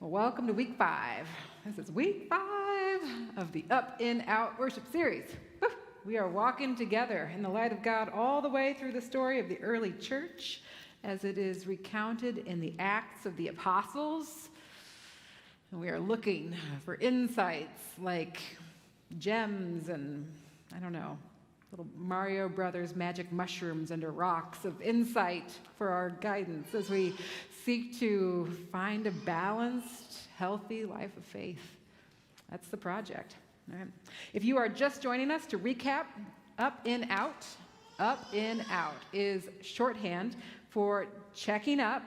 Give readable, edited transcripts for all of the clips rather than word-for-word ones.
Well, welcome to week 5. This is week 5 of the Up, In, Out worship series. Woo! We are walking together in the light of God all the way through the story of the early church as it is recounted in the Acts of the Apostles. And we are looking for insights like gems and, little Mario Brothers magic mushrooms under rocks of insight for our guidance as we seek to find a balanced, healthy life of faith. That's the project. All right. If you are just joining us, to recap, Up, In, Out. Up, In, Out is shorthand for checking up,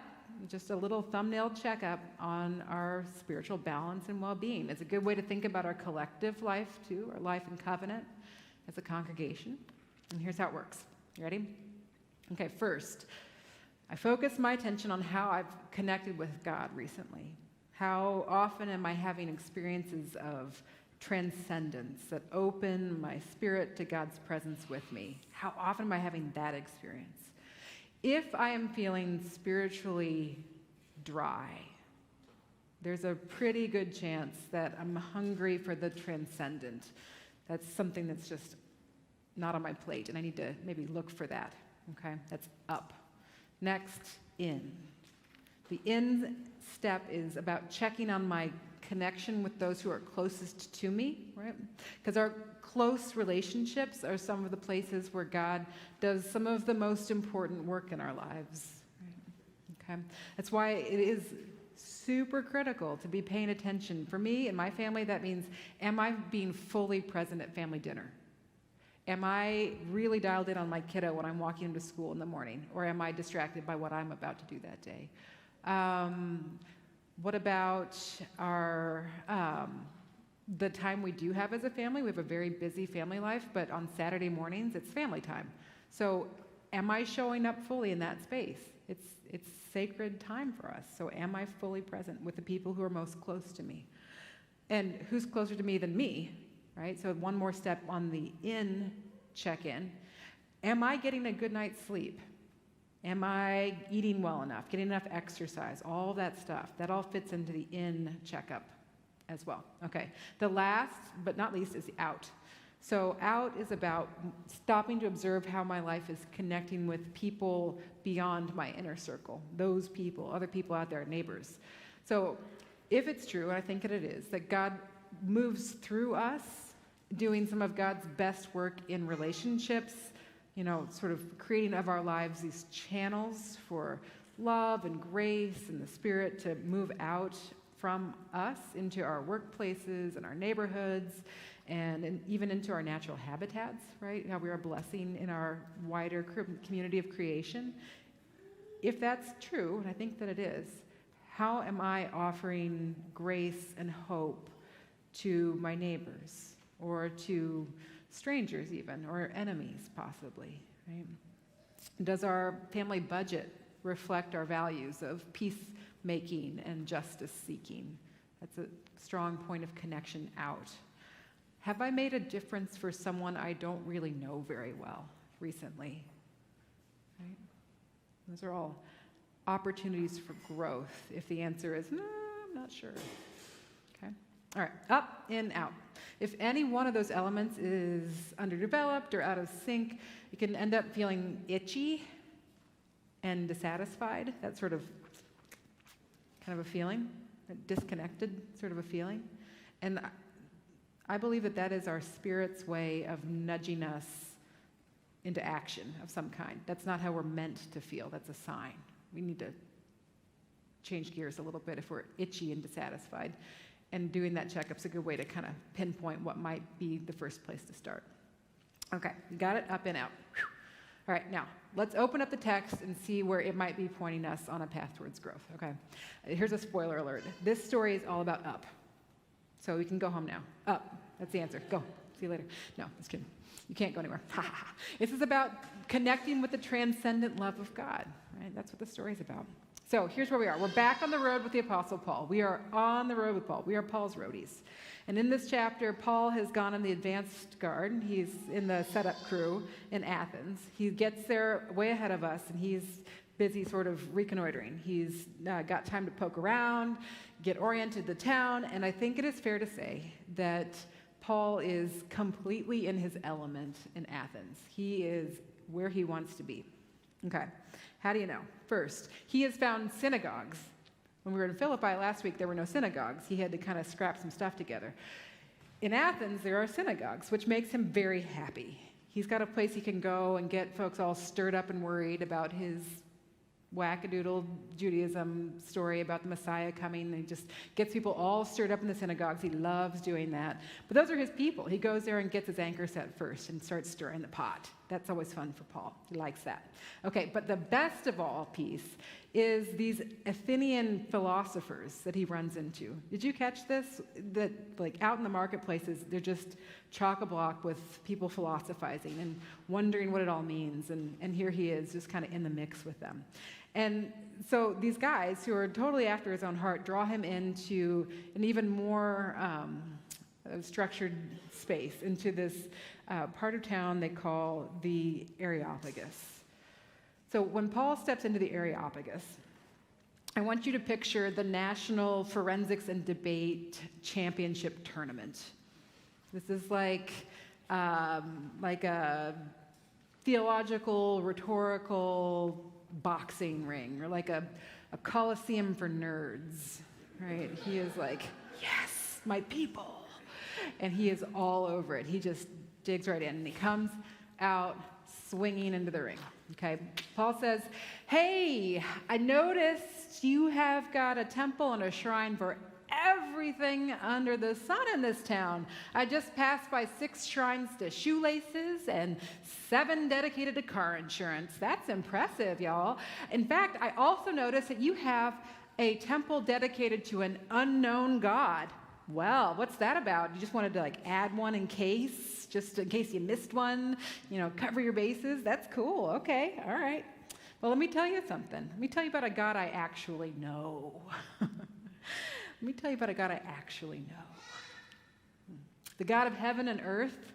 just a little thumbnail checkup on our spiritual balance and well-being. It's a good way to think about our collective life, too, our life in covenant as a congregation. And here's how it works. You ready? Okay, first, I focus my attention on how I've connected with God recently. How often am I having experiences of transcendence that open my spirit to God's presence with me? How often am I having that experience? If I am feeling spiritually dry, there's a pretty good chance that I'm hungry for the transcendent. That's something that's just not on my plate, and I need to maybe look for that, okay? That's up. Next, in. The in step is about checking on my connection with those who are closest to me, right? Because our close relationships are some of the places where God does some of the most important work in our lives, right? Okay? That's why it is super critical to be paying attention. For me and my family, that means, am I being fully present at family dinner? Am I really dialed in on my kiddo when I'm walking him to school in the morning? Or am I distracted by what I'm about to do that day? What about the time we do have as a family? We have a very busy family life, but on Saturday mornings, it's family time. So am I showing up fully in that space? It's sacred time for us. So am I fully present with the people who are most close to me? And who's closer to me than me, right? So one more step on the in check-in. Am I getting a good night's sleep? Am I eating well enough, getting enough exercise, all that stuff? That all fits into the in checkup as well. Okay, the last but not least is the out. So out is about stopping to observe how my life is connecting with people beyond my inner circle, those people, other people out there, neighbors. So if it's true, and I think that it is, that God moves through us doing some of God's best work in relationships, sort of creating of our lives these channels for love and grace and the Spirit to move out from us into our workplaces and our neighborhoods and even into our natural habitats, right? How we are a blessing in our wider community of creation. If that's true, and I think that it is, how am I offering grace and hope to my neighbors or to strangers even, or enemies possibly, right? Does our family budget reflect our values of peacemaking and justice seeking? That's a strong point of connection out. Have I made a difference for someone I don't really know very well recently? Right? Those are all opportunities for growth if the answer is, no, I'm not sure. Okay. All right, up, in, out. If any one of those elements is underdeveloped or out of sync, you can end up feeling itchy and dissatisfied, that sort of kind of a feeling, a disconnected sort of a feeling. And I believe that that is our Spirit's way of nudging us into action of some kind. That's not how we're meant to feel. That's a sign. We need to change gears a little bit if we're itchy and dissatisfied. And doing that checkup's a good way to kind of pinpoint what might be the first place to start. Okay, you got it? Up and out. Whew. All right, now, let's open up the text and see where it might be pointing us on a path towards growth, okay? Here's a spoiler alert. This story is all about up. So we can go home now. Up. That's the answer. Go. See you later. No, just kidding. You can't go anywhere. This is about connecting with the transcendent love of God, right? That's what the story's about. So here's where we are. We're back on the road with the Apostle Paul. We are on the road with Paul. We are Paul's roadies. And in this chapter, Paul has gone on the advanced guard. He's in the setup crew in Athens. He gets there way ahead of us, and he's busy sort of reconnoitering. He's got time to poke around, get oriented to town, and I think it is fair to say that Paul is completely in his element in Athens. He is where he wants to be. Okay, how do you know? First, he has found synagogues. When we were in Philippi last week, there were no synagogues. He had to kind of scrap some stuff together. In Athens, there are synagogues, which makes him very happy. He's got a place he can go and get folks all stirred up and worried about his wackadoodle Judaism story about the Messiah coming. And he just gets people all stirred up in the synagogues. He loves doing that. But those are his people. He goes there and gets his anchor set first and starts stirring the pot. That's always fun for Paul. He likes that. Okay, but the best of all piece is these Athenian philosophers that he runs into. Did you catch this? That like out in the marketplaces, they're just chock-a-block with people philosophizing and wondering what it all means. And here he is just kind of in the mix with them. And so these guys who are totally after his own heart draw him into an even more structured space, into this part of town they call the Areopagus. So when Paul steps into the Areopagus, I want you to picture the National Forensics and Debate Championship Tournament. This is like a theological, rhetorical boxing ring, or like a coliseum for nerds, right? He is like, yes, my people. And he is all over it. He just digs right in, and he comes out swinging into the ring. Okay, Paul says, hey, I noticed you have got a temple and a shrine for everything under the sun in this town. I just passed by 6 shrines to shoelaces and 7 dedicated to car insurance. That's impressive, y'all. In fact, I also noticed that you have a temple dedicated to an unknown God. Well, what's that about? You just wanted to add one just in case you missed one, cover your bases? That's cool. Okay, all right. Well, let me tell you something. Let me tell you about a God I actually know. Let me tell you about a God I actually know. The God of heaven and earth,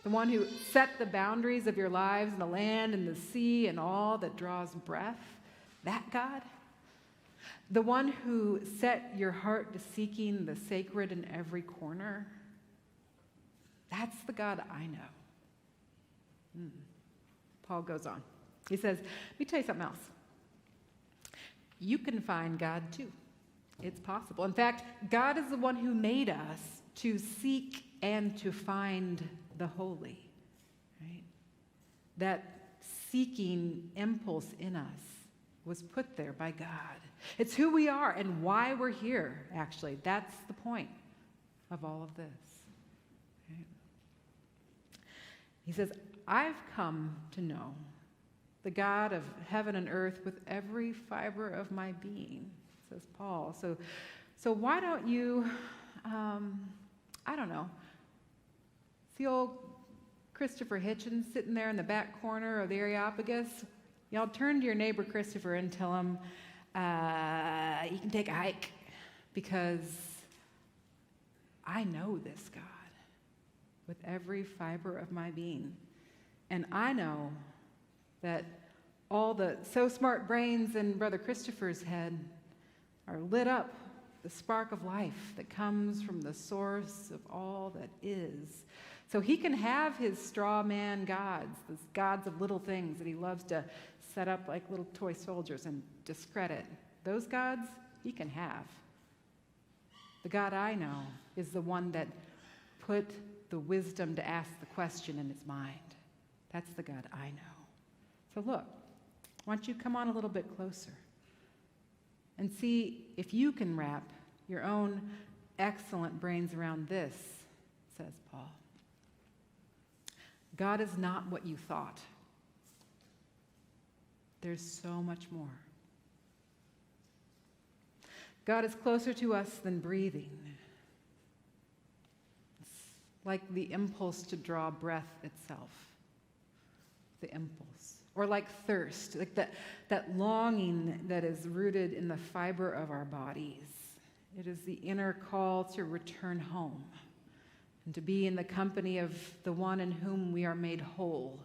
the one who set the boundaries of your lives and the land and the sea and all that draws breath, that God. The one who set your heart to seeking the sacred in every corner, that's the God I know. Paul goes on. He says, let me tell you something else. You can find God too. It's possible. In fact, God is the one who made us to seek and to find the holy. Right? That seeking impulse in us was put there by God. It's who we are and why we're here, actually. That's the point of all of this. Right? He says, I've come to know the God of heaven and earth with every fiber of my being, says Paul. So why don't you, see old Christopher Hitchens sitting there in the back corner of the Areopagus? Y'all turn to your neighbor Christopher and tell him you can take a hike, because I know this God with every fiber of my being. And I know that all the so smart brains in Brother Christopher's head are lit up, the spark of life that comes from the source of all that is. So he can have his straw man gods, those gods of little things that he loves to set up like little toy soldiers and discredit. Those gods, he can have. The God I know is the one that put the wisdom to ask the question in his mind. That's the God I know. So look, why don't you come on a little bit closer and see if you can wrap your own excellent brains around this, says Paul. God is not what you thought. There's so much more. God is closer to us than breathing. It's like the impulse to draw breath itself. The impulse. Or like thirst, like that longing that is rooted in the fiber of our bodies. It is the inner call to return home and to be in the company of the one in whom we are made whole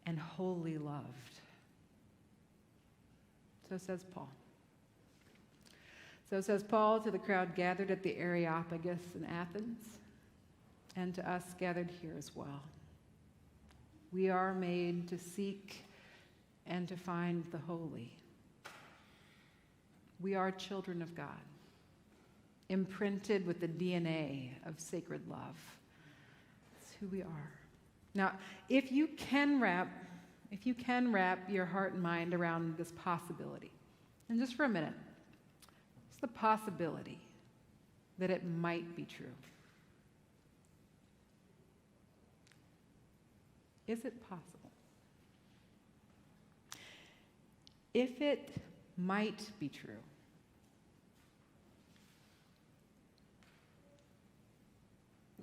and wholly loved. So says Paul. So says Paul to the crowd gathered at the Areopagus in Athens, and to us gathered here as well. We are made to seek and to find the holy. We are children of God, imprinted with the DNA of sacred love. That's who we are. Now, if you can wrap your heart and mind around this possibility, and just for a minute, it's the possibility that it might be true. Is it possible? If it might be true,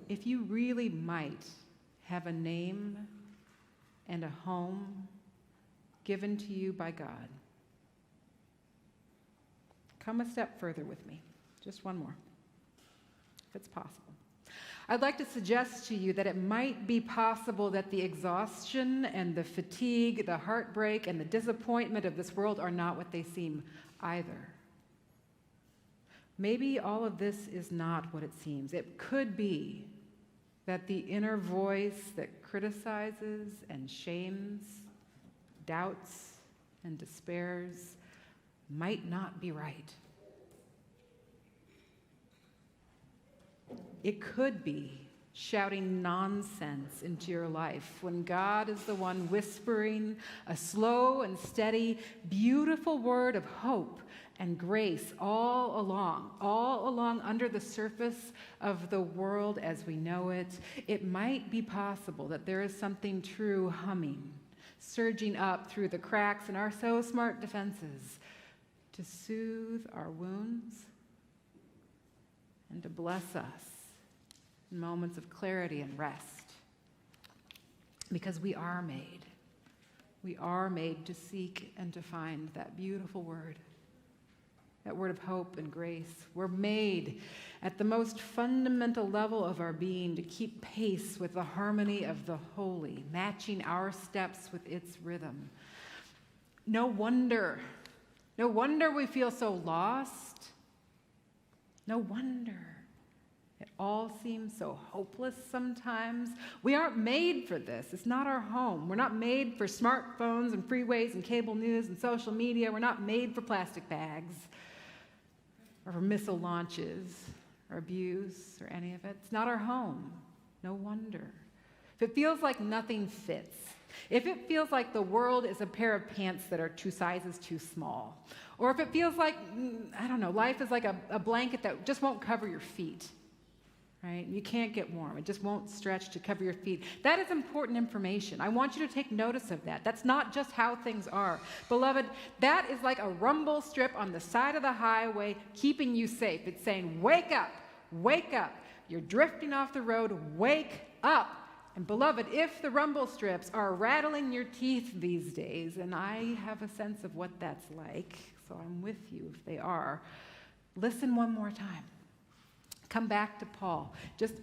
if you really might have a name and a home given to you by God, come a step further with me. Just one more, if it's possible. I'd like to suggest to you that it might be possible that the exhaustion and the fatigue, the heartbreak and the disappointment of this world are not what they seem either. Maybe all of this is not what it seems. It could be that the inner voice that criticizes and shames, doubts and despairs might not be right. It could be shouting nonsense into your life when God is the one whispering a slow and steady, beautiful word of hope and grace all along under the surface of the world as we know it. It might be possible that there is something true humming, surging up through the cracks in our so smart defenses to soothe our wounds and to bless us in moments of clarity and rest. Because we are made. We are made to seek and to find that beautiful word, that word of hope and grace. We're made at the most fundamental level of our being to keep pace with the harmony of the holy, matching our steps with its rhythm. No wonder we feel so lost. No wonder it all seems so hopeless sometimes. We aren't made for this. It's not our home. We're not made for smartphones and freeways and cable news and social media. We're not made for plastic bags or for missile launches or abuse or any of it. It's not our home. No wonder. If it feels like nothing fits, if it feels like the world is a pair of pants that are 2 sizes too small, or if it feels like, life is like a blanket that just won't cover your feet, right? You can't get warm. It just won't stretch to cover your feet. That is important information. I want you to take notice of that. That's not just how things are. Beloved, that is like a rumble strip on the side of the highway keeping you safe. It's saying, wake up, wake up. You're drifting off the road, wake up. And beloved, if the rumble strips are rattling your teeth these days, and I have a sense of what that's like, so I'm with you if they are, listen one more time. Come back to Paul. Just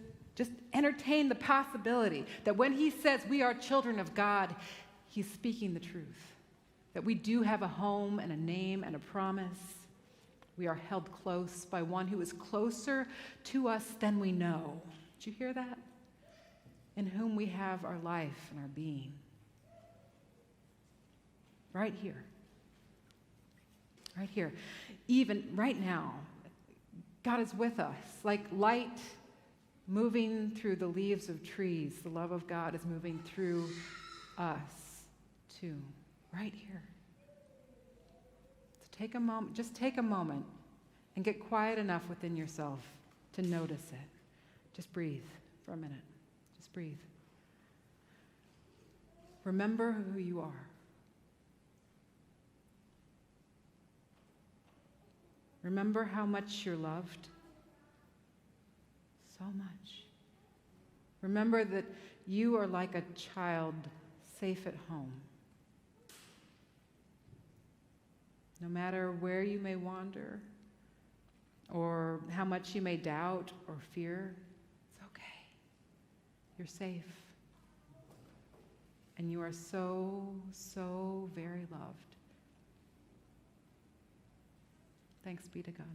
entertain the possibility that when he says we are children of God, he's speaking the truth. That we do have a home and a name and a promise. We are held close by one who is closer to us than we know. Did you hear that? In whom we have our life and our being. Right here. Right here. Even right now, God is with us, like light moving through the leaves of trees. The love of God is moving through us, too, right here. So just take a moment and get quiet enough within yourself to notice it. Just breathe for a minute. Just breathe. Remember who you are. Remember how much you're loved. So much. Remember that you are like a child safe at home. No matter where you may wander or how much you may doubt or fear, it's okay. You're safe. And you are so, so very loved. Thanks be to God.